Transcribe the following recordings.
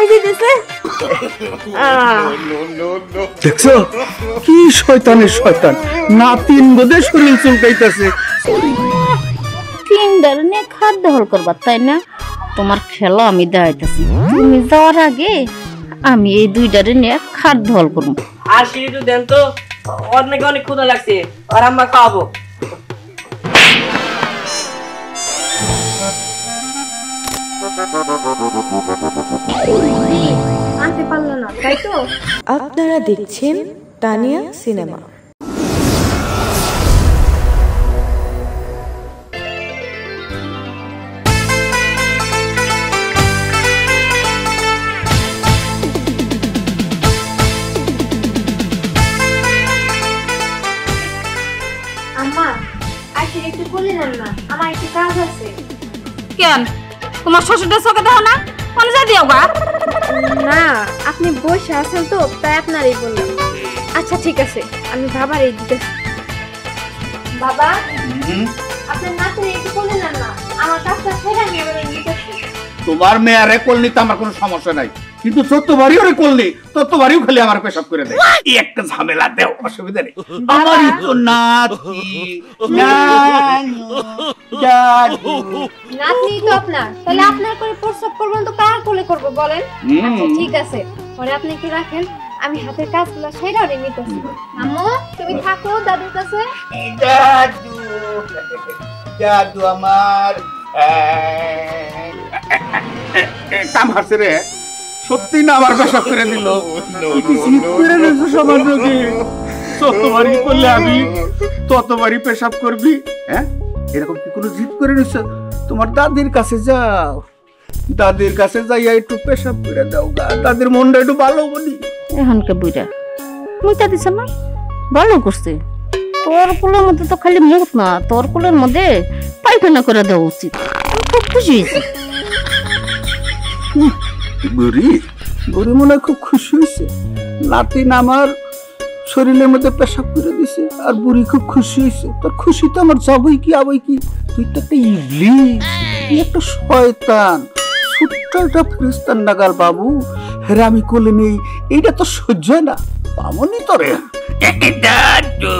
খাই দিতেছে। দেখছো কি শয়তানের শয়তান, নাতিন বোধে শরীর চুলকাইতেছে। তিনটার নিয়ে খাদ্য হল করবার তাই না? তোমার খেলা আমি দেখাইতেছি। তুমি যাওয়ার আগে আমি এই দুইটারে নিয়ে খাদ্য হল করবো। আর সিঁড়ি দেন তো, ওর নাকি অনেক ক্ষুধা লাগছে, আর আম্মা খাওয়াবো। আনতে পারলো না তাই তো? আপনারা দেখছেন তানিয়া সিনেমা। আম্মা আজকে একটু বলে নেন না, আমার একটু কাজ আছে। কেন তোমার শ্বশুরটা চোখে দেখো না? কোনে যা দিও গা? না আপনি বসে আছেন তো তাই আপনারই বললাম। আচ্ছা ঠিক আছে, আমি বাবার এই দিতে। বাবা আপনার নাতির একটু বলে নেন না, আমার কাজটা ছেড়ে আমি এবারে নিতেছি। তোমার মেয়ারে কোল নিতে আমার কোনো সমস্যা নাই, কিন্তু যতবারই ওরে কোল নি ততবারই খালি আমার পেশাব করে দেয়। এই একটা ঝামেলা দেও, অসুবিধা নেই। আমারই তো নাতি নাতনি তো আপনার, তাহলে আপনার করে প্রস্তাব করবেন তো কার কোলে করব বলেন? আচ্ছা ঠিক আছে, পরে আপনি একটু রাখেন, আমি হাতের কাজগুলো সেরা রে নিতেছি। আম্মু তুমি থাকো দাদুর কাছে। জাদু জাদু আমার কাম হাসে রে, সত্যি না আমার পেশাব করে দিল। যতবারই করলে আমি ততবারই পেশাব করবি? হ্যাঁ এরকম কি কোনো জিদ করে নিছ? তোমার দাদির কাছে যাও, দাদির কাছে যাইয়া একটু পেশাব করে দাও গা, দাদির মনটা একটু ভালো বলি। এখনকে বুইরা মুইতা দিছ না, ভালো করছে। তোর কুলের মধ্যে তো খালি মুখ না, তোর কুলের মধ্যে পায়খানা করে দেওয়া উচিত। খুব খুশি হয়েছে। বুড়ি বুড়ি মনে হয় খুব খুশি হয়েছে, নাতিন আমার শরীরের মধ্যে পেশাব করে দিছে, আর বুড়ি খুব খুশি হয়েছে। তোর খুশি তো আমার যাবই কি আবই কি? তুই তো একটা ইবলিস, তুই একটা শয়তান, ছোট্ট একটা ফেরেশতার নাগাল বাবু। হেরে আমি কোলে নেই, এইটা তো সহ্য হয় না। পামনি তোরে দাদু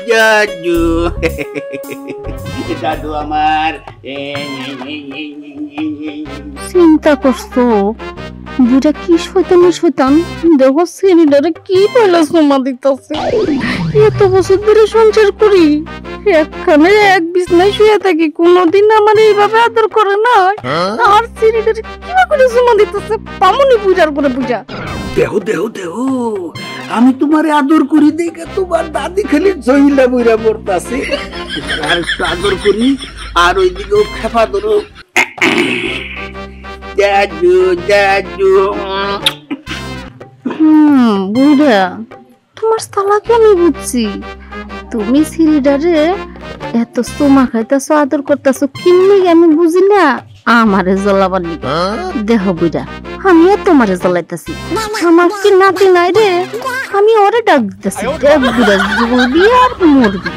দাদু দাদু আমার। চিন্তা করছো বুড়া কি শয়তান, দেখো ছেলেটারে কি পয়লা সোমা দিতেছে। এত বছর ধরে সংসার করি, একখানে এক বিছনায় শুয়ে থাকি, কোনোদিন আমার এইভাবে আদর করে না। আর ছেলেটারে কিভাবে করে সোমা দিতেছে, পামনি বুঝার করে বুঝা। দেহ দেহ দেহ আমি তোমারে আদর করি দেখে তোমার দাদি খালি জহিলা বইরা পড়তাছে। আর একটু আদর করি, আর ওইদিকেও খেপা ধরো। দাদু দাদু বুড়া তোমার সালাকে আমি বুঝছি। তুমি সিরিডারে এত সোমা খাইতেছো, আদর করতেছো, কিনলে আমি বুঝি না। আমারে জ্বলাবার নিকে দেহ বুড়া, আমিও তোমারে জ্বলাইতেছি। আমার কি নাতি নাই রে, আমি ওরে ডাক দিতেছি। বুড়া জ্বলবি আর মরবি।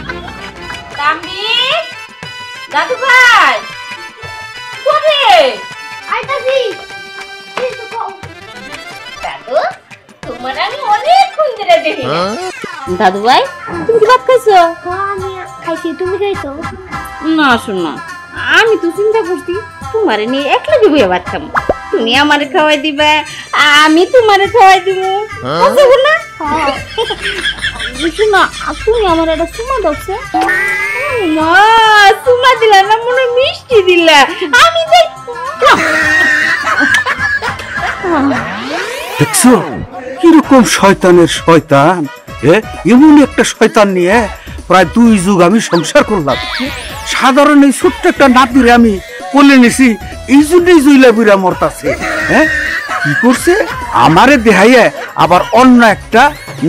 দাদু ভাই কোরে আইতাছি। দাদু তোমার আমি অনেকক্ষণ ধরে দেখি। দাদু ভাই তুমি কি ভাত খাইছো? আমি খাইছি, তুমি খাইছো? না শোনা, আমি তো চিন্তা করছি তোমারে নিয়ে একলা দিব ভাত খাবো। তুমি আমারে খাওয়াই দিবা, আমি তোমারে খাওয়াই দিব। বুঝছো না? বুঝছো না, তুমি আমার একটা সুমা দাওছে। মা সুমা দিলা না, মনে মিষ্টি দিলা। আমি যাই। দেখছো কিরকম শয়তানের শয়তান। এমন একটা শয়তান নিয়ে প্রায় 2 যুগ আমি সংসার করলাম। সাধারণ এই ছোট্ট একটা নাতিরে আমি কোলে নিছি, এই জন্যই জইলা বুইরা মরতাছে। হ্যাঁ কি করছে আমারে দেখাইয়া আবার অন্য একটা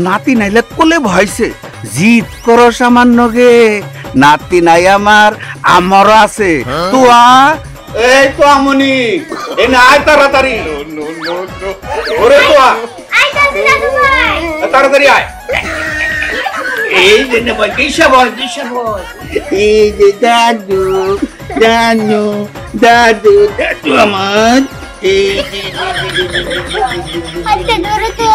নাতি নাইলে কোলে ভয়ছে। জিদ করো সামান্য গে, নাতি নাই আমার, আমারও আছে। তো এই তো আমনি এই না আয় তাড়াতাড়ি। ওরে তো আইতাছি দাদু ভাই, তাড়াতাড়ি আয়। এই যে নেবা কিসা বল এই যে দাদু দাদু দাদু দাদু আমার আচ্ছা ধরো তো।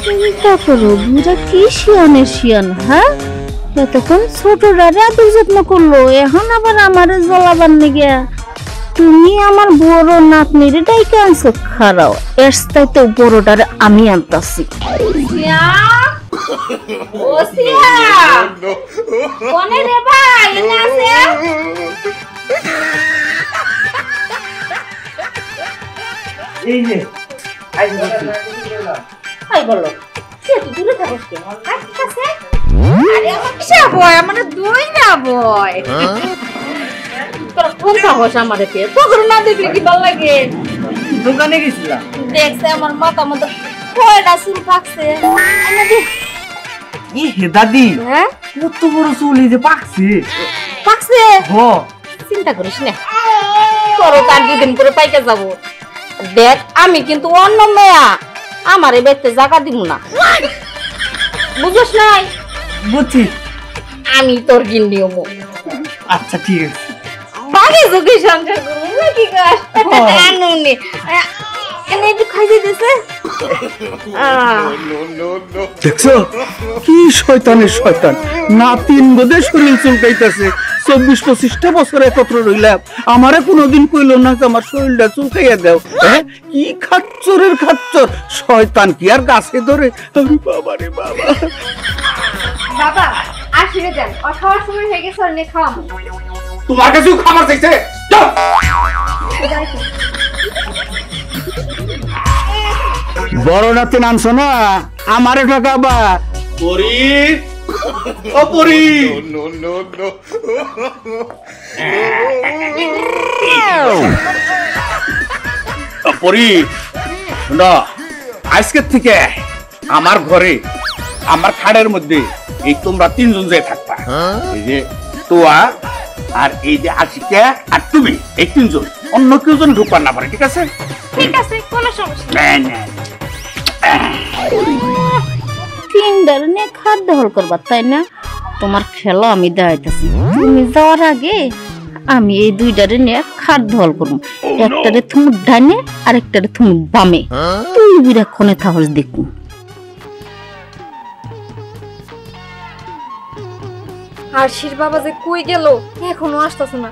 চিন্তা করো বুড়া কি শিয়ানের শিয়ান, হ্যাঁ? এতক্ষণ ছোটরারে আদর যত্ন করলো, এখন আবার আমারে জ্বলাবার নিগে। তুমি আমার বড় নাতনিরে ডাইকে আনছো, খারাও এর চাইতে বড়টারে আমি আনতাছি। এই যে হাই বলো কে তুই দূরে থাকিস কেন? কাছে আরে আমার কিসে ভয়, আমার দুই না ভয়। তোর কোন সাহস আমারে কে তোর না দেখলে কি ভালো লাগে? দোকানে গেছিলাম, দেখছে আমার মাথা মতো কয়টা চুল পাকছে। ই হে দাদি হ্যাঁ কত বড় চুল এই যে পাকছে। পাকছে? হ চিন্তা করিস না, করো তার দুদিন পরে পাইকে যাব। দেখ আমি কিন্তু অন্য মেয়া, আমারে বেতে জায়গা দিব না, বুঝছ নাই? বুঝছি। আমি তোর গিন্ডিও মো। আচ্ছা ঠিক আছে। বাকি যোগে সংসার করবো নাকি গাছ আনুনি এনে একটু খাই দিতেছে। দেখছো কি শয়তানের শয়তান, নাতিন বোধে শরীর চুলকাইতেছে। 24-25টা বছর একত্র রইলাম, আমারে কোনোদিন কইল না যে আমার শরীরটা চুলকাইয়া দাও। হ্যাঁ কি খাচ্চরের খাচ্চর শয়তান, কি আর গাছে ধরে। আরে বাবা রে বাবা। বাবা আশীর্বাদ দেন, খাওয়ার সময় হয়ে গেছে, অনেক খাওয়াবো। তোমার কাছেও খাবার চাইছে? যাও। বড় নাতি নামছো না, আমারে ঠকাবা। পরি ও পরি, পরি না, আজকের থেকে আমার ঘরে আমার খাড়ের মধ্যে এই তোমরা তিনজন যে থাকবা। এই যে তোয়া আর এই যে আশিকা আর তুমি, এই তিনজন, অন্য কেউ যেন ঢুকবার না পারে, ঠিক আছে? ঠিক আছে, কোনো সমস্যা না। তিনটার নিয়ে খাদ্য হল করবার, তাই না? তোমার খেলা আমি দেখাইতেছি। তুমি যাওয়ার আগে আমি এই দুইটারে নিয়ে খাদ্য হল করবো। একটারে তুমি ডানে আর একটারে তুমি বামে। তুই বিরাক্ষণে তাহলে দেখুন। আশির বাবা যে কই গেল, এখনো আসতেছে না।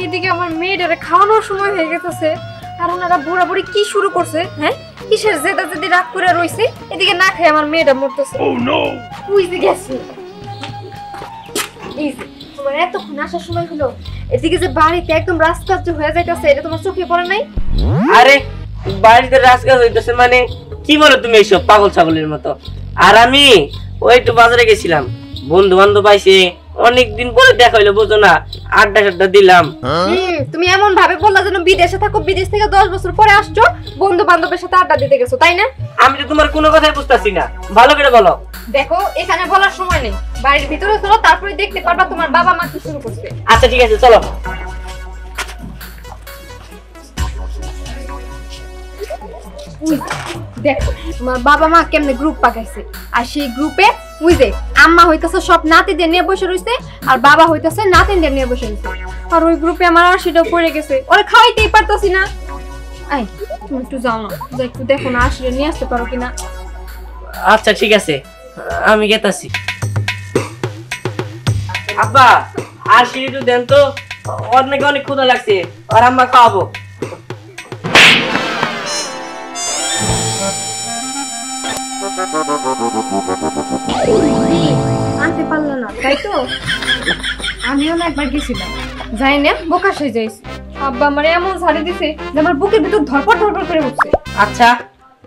এদিকে আমার মেয়েটারে খাওয়ানোর সময় হয়ে গেছে, আর ওনারা বুড়া বুড়ি কি শুরু করছে। হ্যাঁ কিসের জেদা জেদি রাগ করে রইছে, এদিকে না খেয়ে আমার মেয়েটা মরতেছে। বুঝতে গেছি এই যে তোমার এতক্ষণ আসার সময় হলো, এদিকে যে বাড়িতে একদম রাস্তা হয়ে যাইতেছে, এটা তোমার চোখে পড়ে নাই? আরে বাড়িতে রাজকাজ হইতেছে মানে কি বলো তুমি এইসব পাগল ছাগলের মতো? আর আমি ওই একটু বাজারে গেছিলাম, বন্ধু বান্ধব আইছে, অনেকদিন পরে দেখা হইলো, বুঝো না, আড্ডা টাড্ডা দিলাম। তুমি এমন ভাবে বললা যেন বিদেশে থাকো, বিদেশ থেকে 10 বছর পরে আসছো, বন্ধু বান্ধবের সাথে আড্ডা দিতে গেছো, তাই না? আমি তো তোমার কোনো কথাই বুঝতেছি না, ভালো করে বলো। দেখো এখানে বলার সময় নেই, বাড়ির ভিতরে চলো, তারপরে দেখতে পারবা তোমার বাবা মা কি শুরু করছে। আচ্ছা ঠিক আছে চলো। দেখো তোমার বাবা মা কেমনে গ্রুপ পাকাইছে, আর সেই গ্রুপে বুঝে আম্মা হইতাছে সব নাতিদের নিয়ে বসে রইছে, আর বাবা হইতাছে নাতিনদের নিয়ে বসে রইছে। আর ওই গ্রুপে আমার আশিটাও পড়ে গেছে, ওরা খাওয়াইতেই পারতাছি না। আই তুমি একটু যাও না, একটু দেখো না আশিটা নিয়ে আসতে পারো কিনা। আচ্ছা ঠিক আছে, আমি গেতাছি। আব্বা আর সিঁড়ি দেন তো, ওর নাকি অনেক ক্ষুধা লাগছে, আর আম্মা খাওয়াবো। আনতে পারলো না তাই তো? আমিও না একবার গেছিলাম, যাই না বোকা সে যাইছি। আব্বা আমার এমন ঝাড়ি দিছে যে আমার বুকের ভিতর ধরপড় ধরপড় করে উঠছে। আচ্ছা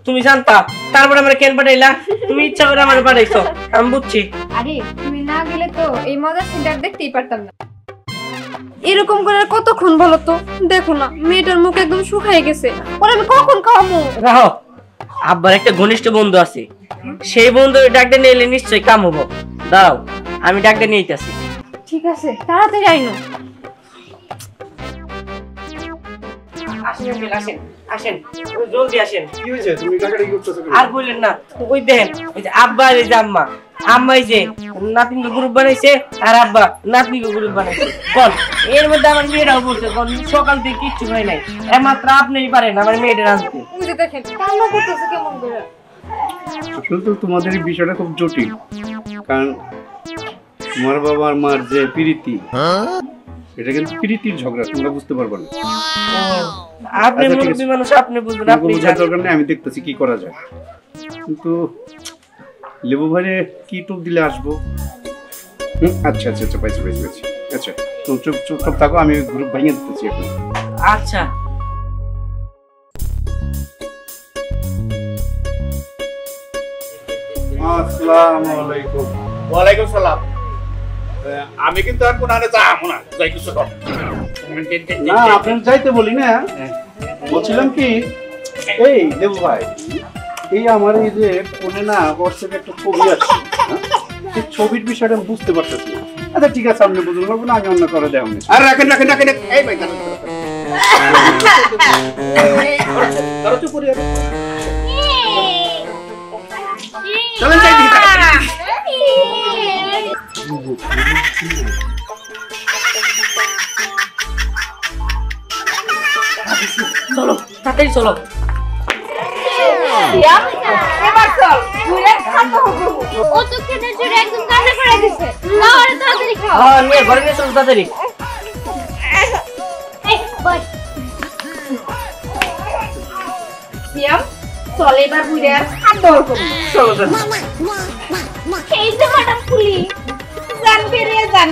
তুমি জানতা, তারপরে আমার কেন পাঠাইলা? তুমি ইচ্ছা করে আমার পাঠাইছো, আমি বুঝছি। আরে তুমি না গেলে তো এই মজার সিনটা দেখতেই পারতাম না। এরকম করে আর কতক্ষণ বলো তো? দেখো না মেয়েটার মুখ একদম শুকায় গেছে, ওরা আমি কখন খাওয়াবো? রাহো, আব্বার একটা ঘনিষ্ঠ বন্ধু আছে, সেই বন্ধু ডাকতে নিয়ে এলে নিশ্চয়ই কাম হবো। দাঁড়াও আমি ডাকতে নিয়ে আসি। ঠিক আছে তাড়াতাড়ি আইনো। আসেন আসেন। আসেন জলদি আসেন। কি হয়েছে তুমি টাকাটা কি করতেছো আর বললেন না, ওই দেখেন ওই যে আব্বা আর এই যে আম্মা, আম্মা এই যে নাতিনকে গ্রুপ বানাইছে আর আব্বা নাতনিকে গ্রুপ বানাইছে। বল এর মধ্যে আমার মেয়েরাও বলছে সকাল থেকে কিচ্ছু হয় নাই, একমাত্র আপনিই পারেন আমার মেয়েটা আনতে। বুঝে দেখেন কান্না করতেছে কেমন করে। আসলে তো তোমাদের এই বিষয়টা খুব জটিল, কারণ তোমার বাবা আর মার যে প্রীতি, এটা কিন্তু প্রীতির ঝগড়া, তোমরা বুঝতে পারবে না। আপনি আচ্ছা, ঠিক মুরব্বী আছে। মানুষ, আপনি বুঝবেন, তোমাকে আপনি বোঝার দরকার নেই, আমি দেখতেছি কি করা যায়। কিন্তু লেবু ভাইরে কি টুক দিলে আসবো? আচ্ছা আচ্ছা আচ্ছা, পাইছি পাইছি পাইছি। আচ্ছা তো চুপ চুপ চুপ থাকো, আমি গ্রুপ ভাঙিয়ে দিতেছি এখন। আচ্ছা। আসসালামু আলাইকুম। ওয়ালাইকুম সালাম। আমি কিন্তু আর কোন আনে যাবো না, যাই কিছু কর। না আপনার যাইতে বলি না, বলছিলাম কি এই লেবু ভাই, এই আমার এই যে ফোনে না হোয়াটসঅ্যাপে একটা ছবি আছে, সেই ছবির বিষয়টা আমি বুঝতে পারতেছি না। আচ্ছা ঠিক আছে, আপনি বুঝতে পারবো না, আমি অন্য করে দেওয়া। আর রাখেন রাখেন রাখেন, এই ভাই দাঁড়ান দাঁড়ান, চুপ করে চলেন যাই দিকে। চলো তাড়াতাড়ি চলো। এবার চল ঘুরে খাবো। ও তো খেতে জুড়ে একদম কাঁচা করে দিছে। না আরে তাড়াতাড়ি খাও। হ্যাঁ নিয়ে ঘরে নিয়ে চলো তাড়াতাড়ি। এই বস। সিয়াম চল এবার ঘুরে আর খাবো। চলো চলো। এই যে ম্যাডাম পুলি জান বেরিয়ে যান।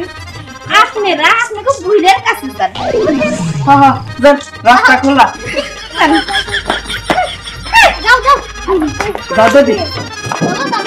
আপনাকে ভুলের কাছে যান। হ্যাঁ যান, রাস্তা খোলা। যাও যাও। দাদাদি চলো